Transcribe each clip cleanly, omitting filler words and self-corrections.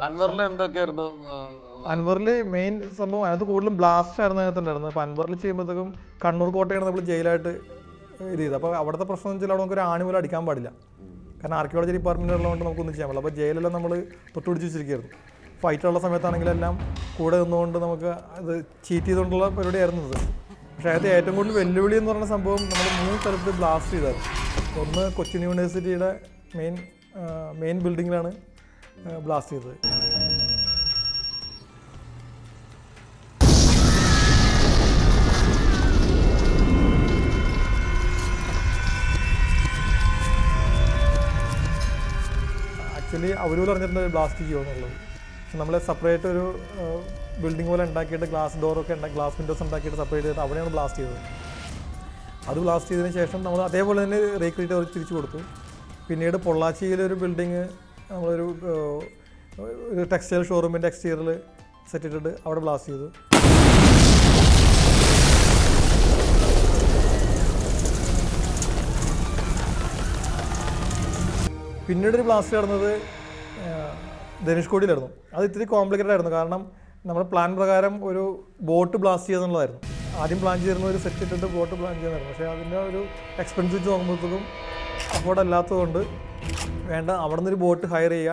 അൻവറിൽ എന്തൊക്കെയായിരുന്നു? അൻവറിൽ മെയിൻ സംഭവം അതിനകത്ത് കൂടുതലും ബ്ലാസ്റ്റ് ആയിരുന്നു അതിനകത്തുണ്ടായിരുന്നത്. അപ്പോൾ അൻവറിൽ ചെയ്യുമ്പോഴത്തേക്കും കണ്ണൂർ കോട്ടയാണ് നമ്മൾ ജയിലായിട്ട് ഇത് ചെയ്തത്. അപ്പോൾ അവിടുത്തെ പ്രശ്നം എന്ന് വെച്ചാൽ അവിടെ നമുക്ക് ഒരു ആണി പോലും അടിക്കാൻ പാടില്ല. കാരണം ആർക്കിയോളജി ഡിപ്പാർട്ട്മെൻറ്റ് ഉള്ളതുകൊണ്ട് നമുക്കൊന്നും ചെയ്യാൻ പറ്റില്ല. അപ്പോൾ ജയിലെല്ലാം നമ്മൾ തൊട്ടുപിടിച്ച് വെച്ചിരിക്കുകയായിരുന്നു. ഫൈറ്റുള്ള സമയത്താണെങ്കിലെല്ലാം കൂടെ നിന്നുകൊണ്ട് നമുക്ക് അത് ചീറ്റ് ചെയ്തുകൊണ്ടുള്ള പരിപാടിയായിരുന്നു ഇത്. പക്ഷേ അതിനകത്ത് ഏറ്റവും കൂടുതൽ വെല്ലുവിളി എന്ന് പറയുന്ന സംഭവം നമ്മൾ 3 സ്ഥലത്ത് ബ്ലാസ്റ്റ് ചെയ്തായിരുന്നു. ഒന്ന് കൊച്ചിൻ യൂണിവേഴ്സിറ്റിയുടെ മെയിൻ ബിൽഡിങ്ങിലാണ് ബ്ലാസ്റ്റ് ചെയ്തത്. ആക്ച്വലി അവർ പറഞ്ഞിട്ടുണ്ട് ബ്ലാസ്റ്റ് ചെയ്യുമെന്നുള്ളത്. പക്ഷെ നമ്മളെ സെപ്പറേറ്റ് ഒരു ബിൽഡിംഗ് പോലെ ഉണ്ടാക്കിയിട്ട് ഗ്ലാസ് ഡോറൊക്കെ ഗ്ലാസ് വിൻഡോസ് ഉണ്ടാക്കിയിട്ട് സെപ്പറേറ്റ് ചെയ്തിട്ട് അവിടെയാണ് ബ്ലാസ്റ്റ് ചെയ്തത്. അത് ബ്ലാസ്റ്റ് ചെയ്തതിന് ശേഷം നമ്മൾ അതേപോലെ തന്നെ റീക്രിയേറ്റ് അവർ തിരിച്ചു കൊടുത്തു. പിന്നീട് പൊള്ളാച്ചിയിലൊരു ബിൽഡിങ് നമ്മളൊരു ടെക്സ്റ്റൈൽ ഷോറൂമിൻ്റെ എക്സ്റ്റീരിയറിൽ സെറ്റ് ഇട്ടിട്ട് അവിടെ ബ്ലാസ്റ്റ് ചെയ്തു. പിന്നീടൊരു ബ്ലാസ്റ്റ് നടന്നത് ധനുഷ്കോടിയിലായിരുന്നു. അത് ഇത്തിരി കോംപ്ലിക്കേറ്റഡ് ആയിരുന്നു. കാരണം നമ്മുടെ പ്ലാൻ പ്രകാരം ഒരു ബോട്ട് ബ്ലാസ്റ്റ് ചെയ്യുന്നുള്ളതായിരുന്നു. ആദ്യം പ്ലാൻ ചെയ്തിരുന്ന ഒരു സെറ്റ് ഇട്ടിട്ട് ബോട്ട് പ്ലാൻ ചെയ്യുന്നതായിരുന്നു. പക്ഷേ അതിൻ്റെ ഒരു എക്സ്പെൻസ് വെച്ച് നോക്കുമ്പോഴത്തേക്കും അഫോർഡ് അല്ലാത്തതുകൊണ്ട് വേണ്ട, അവിടെ നിന്നൊരു ബോട്ട് ഹയർ ചെയ്യുക,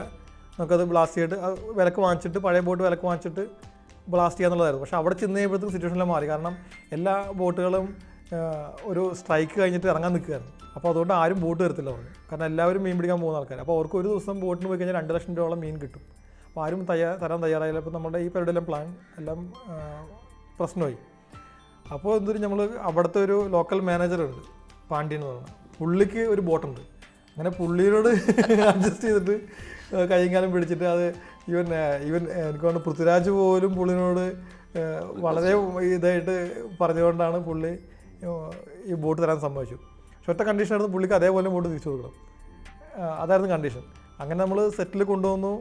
നമുക്കത് ബ്ലാസ്റ്റ് ചെയ്തിട്ട് വിലക്ക് വാങ്ങിച്ചിട്ട് പഴയ ബോട്ട് വിലക്ക് വാങ്ങിച്ചിട്ട് ബ്ലാസ്റ്റ് ചെയ്യാന്നുള്ളതായിരുന്നു. പക്ഷേ അവിടെ ചെന്ന് കഴിയുമ്പോഴത്തേക്കും സിറ്റുവേഷനിൽ മാറി. കാരണം എല്ലാ ബോട്ടുകളും ഒരു സ്ട്രൈക്ക് കഴിഞ്ഞിട്ട് ഇറങ്ങാൻ നിൽക്കുകയായിരുന്നു. അപ്പോൾ അതുകൊണ്ട് ആരും ബോട്ട് വരത്തില്ല പറഞ്ഞു. കാരണം എല്ലാവരും മീൻ പിടിക്കാൻ പോകുന്ന ആൾക്കാർ. അപ്പോൾ അവർക്ക് ഒരു ദിവസം ബോട്ടിന് പോയി കഴിഞ്ഞാൽ 2 ലക്ഷം രൂപയോളം മീൻ കിട്ടും. അപ്പോൾ ആരും തരാൻ തയ്യാറായില്ല. അപ്പോൾ നമ്മുടെ ഈ പരിപാടിയെല്ലാം പ്ലാൻ എല്ലാം പ്രശ്നമായി. അപ്പോൾ എന്തൊരു നമ്മൾ അവിടുത്തെ ഒരു ലോക്കൽ മാനേജറുണ്ട്, പാണ്ഡ്യൻ എന്ന് പറയുന്നത്. പുള്ളിക്ക് ഒരു ബോട്ടുണ്ട്. അങ്ങനെ പുള്ളിയോട് അഡ്ജസ്റ്റ് ചെയ്തിട്ട് കൈയും കാലം പിടിച്ചിട്ട് അത് ഈവൻ എനിക്ക് തോന്നുന്നു പൃഥ്വിരാജ് പോലും പുള്ളിനോട് വളരെ ഇതായിട്ട് പറഞ്ഞുകൊണ്ടാണ് പുള്ളി ഈ ബോട്ട് തരാൻ സമ്മതിച്ചു. പക്ഷെ ഒറ്റ കണ്ടീഷനായിരുന്നു, പുള്ളിക്ക് അതേപോലെ ബോട്ട് തിരിച്ചു കൊടുക്കണം. അതായിരുന്നു കണ്ടീഷൻ. അങ്ങനെ നമ്മൾ സെറ്റിൽ കൊണ്ടുവന്നു.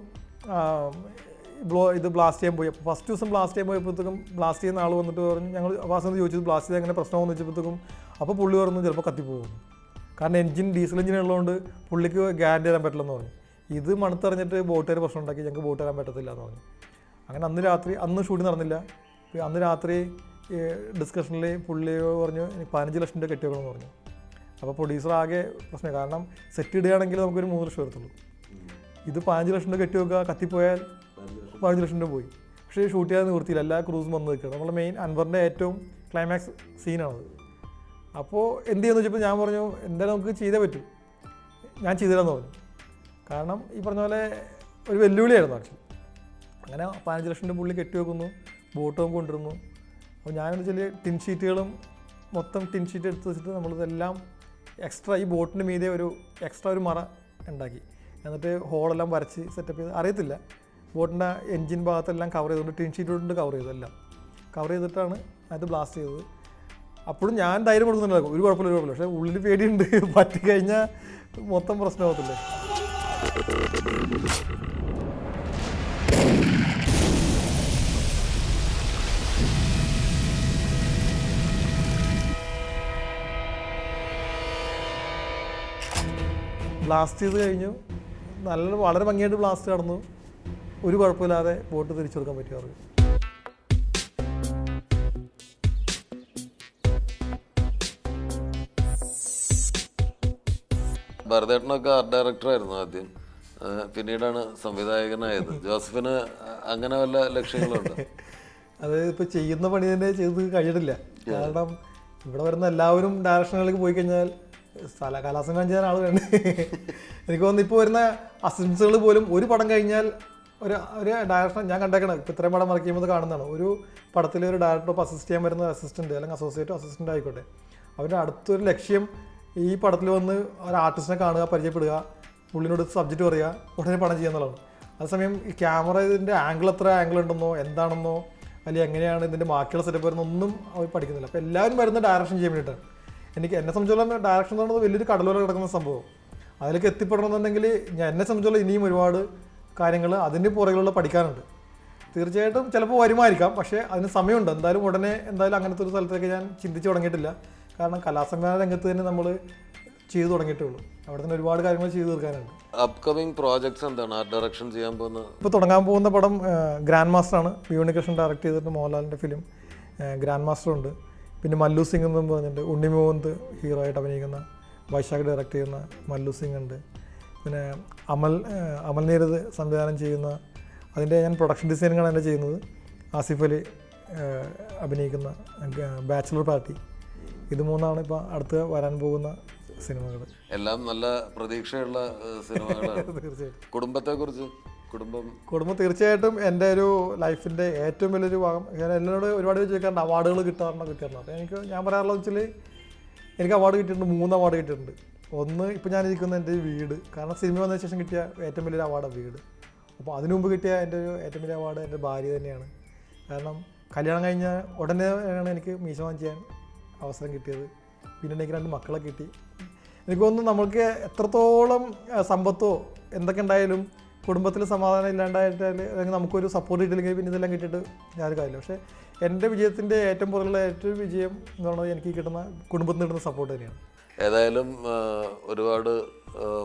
ഇത് ബ്ലാസ്റ്റ് ചെയ്യാൻ പോയി. അപ്പോൾ ഫസ്റ്റ് ദിവസം ബ്ലാസ്റ്റ് ചെയ്യാൻ പോയപ്പോഴത്തേക്കും ബ്ലാസ്റ്റ് ചെയ്യുന്ന ആൾ വന്നിട്ട് പറഞ്ഞു, ഞങ്ങൾ വാസന ചോദിച്ചത് ബ്ലാസ്റ്റ് ചെയ്ത് എങ്ങനെ പ്രശ്നമെന്ന് വെച്ചപ്പോഴത്തേക്കും അപ്പോൾ പുള്ളി പറഞ്ഞു ചിലപ്പോൾ കത്തിപ്പോകുന്നു. കാരണം ഡീസൽ എഞ്ചിൻ ഉള്ളതുകൊണ്ട് പുള്ളിക്ക് ഗ്യാരണ്ടി തരാൻ പറ്റില്ലെന്ന് പറഞ്ഞു. ഇത് മണത്തറിഞ്ഞിട്ട് ബോട്ടുകാർ പ്രശ്നം ഉണ്ടാക്കി, ഞങ്ങൾക്ക് ബോട്ട് തരാൻ പറ്റത്തില്ല എന്ന് പറഞ്ഞു. അങ്ങനെ അന്ന് ഷൂട്ടിംഗ് നടന്നില്ല. അന്ന് രാത്രി ഡിസ്കഷനിൽ പുള്ളി പറഞ്ഞു എനിക്ക് 15 ലക്ഷം രൂപ കെട്ടിവെക്കണമെന്ന് പറഞ്ഞു. അപ്പോൾ പ്രൊഡ്യൂസർ ആകെ പ്രശ്നം. കാരണം സെറ്റ് ഇടുകയാണെങ്കിൽ നമുക്കൊരു 3 ലക്ഷം വരത്തുള്ളൂ. ഇത് 15 ലക്ഷം രൂപ കെട്ടിവെക്കുക, കത്തിപ്പോയാൽ 15 ലക്ഷം രൂപ പോയി. പക്ഷേ ഷൂട്ട് ചെയ്യാൻ നിവൃത്തിയില്ല, എല്ലാ ക്രൂസും വന്ന് നിൽക്കുക. നമ്മളെ മെയിൻ അൻവറിൻ്റെ ഏറ്റവും ക്ലൈമാക്സ് സീനാണത്. അപ്പോൾ എന്ത് ചെയ്യുമെന്ന് വെച്ചപ്പോൾ ഞാൻ പറഞ്ഞു എന്തായാലും നമുക്ക് ചെയ്തേ പറ്റൂ, ഞാൻ ചെയ്തുതരാമെന്ന് പറഞ്ഞു. കാരണം ഈ പറഞ്ഞ പോലെ ഒരു വെല്ലുവിളിയായിരുന്നു ആക്ച്വലി. അങ്ങനെ 15 ലക്ഷം രൂപ പുള്ളി കെട്ടിവെക്കുന്നു, ബോട്ടും കൊണ്ടുവരുന്നു. അപ്പോൾ ഞാനെന്ന് വെച്ചാൽ ടിൻ ഷീറ്റുകളും മൊത്തം ടിൻ ഷീറ്റ് എടുത്ത് വെച്ചിട്ട് നമ്മളിതെല്ലാം എക്സ്ട്രാ ഈ ബോട്ടിൻ്റെ മീതെ ഒരു എക്സ്ട്രാ ഒരു മറ ഉണ്ടാക്കി, എന്നിട്ട് ഹോളെല്ലാം വരച്ച് സെറ്റപ്പ് ചെയ്ത്, അറിയത്തില്ല ബോട്ടിൻ്റെ എൻജിൻ ഭാഗത്തെല്ലാം കവർ ചെയ്തുകൊണ്ട് ടിൻ ഷീറ്റ് കൊണ്ട് കവർ ചെയ്തു, എല്ലാം കവർ ചെയ്തിട്ടാണ് അത് ബ്ലാസ്റ്റ് ചെയ്തത്. അപ്പോഴും ഞാൻ ധൈര്യം കൊടുക്കുന്നുണ്ടാകും, ഒരു കുഴപ്പമില്ല. പക്ഷേ ഉള്ളിൽ പേടിയുണ്ട്, പറ്റിക്കഴിഞ്ഞാൽ മൊത്തം പ്രശ്നമാകത്തില്ലേ. ബ്ലാസ്റ്റ് ചെയ്ത് കഴിഞ്ഞു, വളരെ ഭംഗിയായിട്ട് ബ്ലാസ്റ്റ് നടന്നു. ഒരു കുഴപ്പമില്ലാതെ ബോട്ട് തിരിച്ചു കൊടുക്കാൻ പറ്റി അവർക്ക്. ഭരതേട്ടനൊക്കെ ആർട്ട് ഡയറക്ടറായിരുന്നു ആദ്യം, പിന്നീടാണ് സംവിധായകനായത്. ജോസഫിന് അങ്ങനെ വല്ല ലക്ഷ്യങ്ങളുണ്ട്? അത് ഇപ്പോൾ ചെയ്യുന്ന പണി തന്നെ ചെയ്ത് കഴിഞ്ഞിട്ടില്ല. കാരണം ഇവിടെ വരുന്ന എല്ലാവരും ഡയറക്ഷനുകളിലേക്ക് പോയി കഴിഞ്ഞാൽ കലാസംഘം ചെയ്യാൻ ആൾ വേണ്ട. എനിക്ക് തോന്നുന്നു ഇപ്പോൾ വരുന്ന അസിസ്റ്റൻസുകൾ പോലും ഒരു പടം കഴിഞ്ഞാൽ ഒരു ഡയറക്ഷൻ ഞാൻ കണ്ടേക്കണം. ഇപ്പോൾ ഇത്രയും പടം വർക്ക് ചെയ്യുമ്പോൾ കാണുന്നതാണ്, ഒരു പടത്തിൽ ഒരു ഡയറക്ടർ ഇപ്പോൾ അസിസ്റ്റ് ചെയ്യാൻ വരുന്ന അസിസ്റ്റൻറ്റ് അല്ലെങ്കിൽ അസോസിയേറ്റോ അസിസ്റ്റൻ്റ് ആയിക്കോട്ടെ, അവരുടെ അടുത്തൊരു ലക്ഷ്യം ഈ പടത്തിൽ വന്ന് ഒരു ആർട്ടിസ്റ്റിനെ കാണുക, പരിചയപ്പെടുക, പുള്ളിനോട് സബ്ജക്റ്റ് പറയുക, ഉടനെ പടം ചെയ്യുന്നതാണ്. അതേസമയം ഈ ക്യാമറ ഇതിൻ്റെ എത്ര ആംഗിൾ ഉണ്ടെന്നോ എന്താണെന്നോ അല്ലെങ്കിൽ എങ്ങനെയാണ് ഇതിൻ്റെ ബാക്കിയുള്ള സെറ്റപ്പ് വരുന്നൊന്നും അവർ പഠിക്കുന്നില്ല. അപ്പോൾ എല്ലാവരും വരുന്ന ഡയറക്ഷൻ ചെയ്യാൻ വേണ്ടിയിട്ടാണ്. എന്നെ സംബന്ധിച്ചോളം ഡയറക്ഷൻ എന്ന് പറയുന്നത് വലിയൊരു കടലോല കിടക്കുന്ന സംഭവം. അതിലേക്ക് എത്തിപ്പെടണമെന്നുണ്ടെങ്കിൽ എന്നെ സംബന്ധിച്ചോളം ഇനിയും ഒരുപാട് കാര്യങ്ങൾ അതിന് പുറകിലുള്ള പഠിക്കാനുണ്ട്. തീർച്ചയായിട്ടും ചിലപ്പോൾ വരുമായിരിക്കാം, പക്ഷേ അതിന് സമയമുണ്ട്. എന്തായാലും അങ്ങനത്തെ ഒരു സ്ഥലത്തേക്ക് ഞാൻ ചിന്തിച്ച് തുടങ്ങിയിട്ടില്ല. കാരണം കലാസംവിധാന രംഗത്ത് തന്നെ നമ്മൾ ചെയ്തു തുടങ്ങിയിട്ടേ ഉള്ളൂ. അവിടെ തന്നെ ഒരുപാട് കാര്യങ്ങൾ ചെയ്തു തീർക്കാനുണ്ട്. അപ്കമിങ് പ്രോജക്ട്സ് എന്താണ് ആർട്ട് ഡയറക്ഷൻ ചെയ്യാൻ പോകുന്നത്? ഇപ്പോൾ തുടങ്ങാൻ പോകുന്ന പടം ഗ്രാൻഡ് മാസ്റ്ററാണ്. പി ഉണ്ണികൃഷ്ണൻ ഡയറക്റ്റ് ചെയ്തിട്ട് മോഹൻലാലിൻ്റെ ഫിലിം ഗ്രാൻഡ് മാസ്റ്റർ ഉണ്ട്. പിന്നെ മല്ലു സിംഗ് എന്നും പറഞ്ഞിട്ട് ഉണ്ണി മുഹമ്മദ് ഹീറോ ആയിട്ട് അഭിനയിക്കുന്ന, വൈശാഖ് ഡയറക്റ്റ് ചെയ്യുന്ന മല്ലു സിംഗ് ഉണ്ട്. പിന്നെ അമൽ നീരദ് സംവിധാനം ചെയ്യുന്ന, അതിൻ്റെ ഞാൻ പ്രൊഡക്ഷൻ ഡിസൈനിങ്ങാണ് എൻ്റെ ചെയ്യുന്നത്. ആസിഫ് അലി അഭിനയിക്കുന്ന ബാച്ചിലർ പാർട്ടി. ഇത് 3 ഇപ്പോൾ അടുത്ത് വരാൻ പോകുന്ന സിനിമകൾ. എല്ലാം നല്ല പ്രതീക്ഷയുള്ള സിനിമകളാണ്. തീർച്ചയായിട്ടും. കുടുംബത്തെക്കുറിച്ച്? കുടുംബം തീർച്ചയായിട്ടും എൻ്റെ ഒരു ലൈഫിൻ്റെ ഏറ്റവും വലിയൊരു ഭാഗം. ഞാൻ എന്നോട് ഒരുപാട് ചോദിക്കാറുണ്ട് അവാർഡുകൾ കിട്ടാറുണ്ട്. അപ്പോൾ ഞാൻ പറയാറുള്ളത് വെച്ചാൽ എനിക്ക് അവാർഡ് കിട്ടിയിട്ടുണ്ട്, 3 അവാർഡ് കിട്ടിയിട്ടുണ്ട്. ഒന്ന് ഇപ്പോൾ ഞാനിരിക്കുന്ന എൻ്റെ വീട്, കാരണം സിനിമ വന്നതിന് ശേഷം കിട്ടിയ ഏറ്റവും വലിയൊരു അവാർഡാണ് വീട്. അപ്പോൾ അതിനു മുമ്പ് കിട്ടിയ എൻ്റെ ഒരു ഏറ്റവും വലിയ അവാർഡ് എൻ്റെ ഭാര്യ തന്നെയാണ്. കാരണം കല്യാണം കഴിഞ്ഞ ഉടനെയാണ് എനിക്ക് മീശമാൻ ചെയ്യാൻ അവസരം കിട്ടിയത്. പിന്നെ എനിക്ക് 2 മക്കളെ കിട്ടി. എനിക്ക് തോന്നുന്നു നമ്മൾക്ക് എത്രത്തോളം സമ്പത്തോ എന്തൊക്കെ ഉണ്ടായാലും കുടുംബത്തിൽ സമാധാനം ഇല്ലാണ്ടായിട്ട് അല്ലെങ്കിൽ നമുക്കൊരു സപ്പോർട്ട് കിട്ടില്ലെങ്കിൽ പിന്നെ ഇതെല്ലാം കിട്ടിയിട്ട് ഞാനൊരു കാര്യമില്ല. പക്ഷേ എൻ്റെ വിജയത്തിൻ്റെ ഏറ്റവും പുറകുള്ള ഏറ്റവും വിജയം എന്ന് പറയുന്നത് എനിക്ക് കിട്ടുന്ന കുടുംബത്തിൽ കിട്ടുന്ന സപ്പോർട്ട് തന്നെയാണ്. ഏതായാലും ഒരുപാട്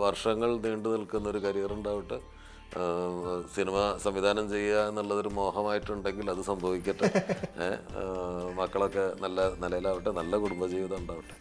വർഷങ്ങൾ നീണ്ടു നിൽക്കുന്ന ഒരു കരിയർ ഉണ്ടാവട്ടെ. സിനിമ സംവിധാനം ചെയ്യുക എന്നുള്ളതൊരു മോഹമായിട്ടുണ്ടെങ്കിൽ അത് സംഭവിക്കട്ടെ. മക്കളൊക്കെ നല്ല നിലയിലാവട്ടെ, നല്ല കുടുംബജീവിതം ഉണ്ടാവട്ടെ.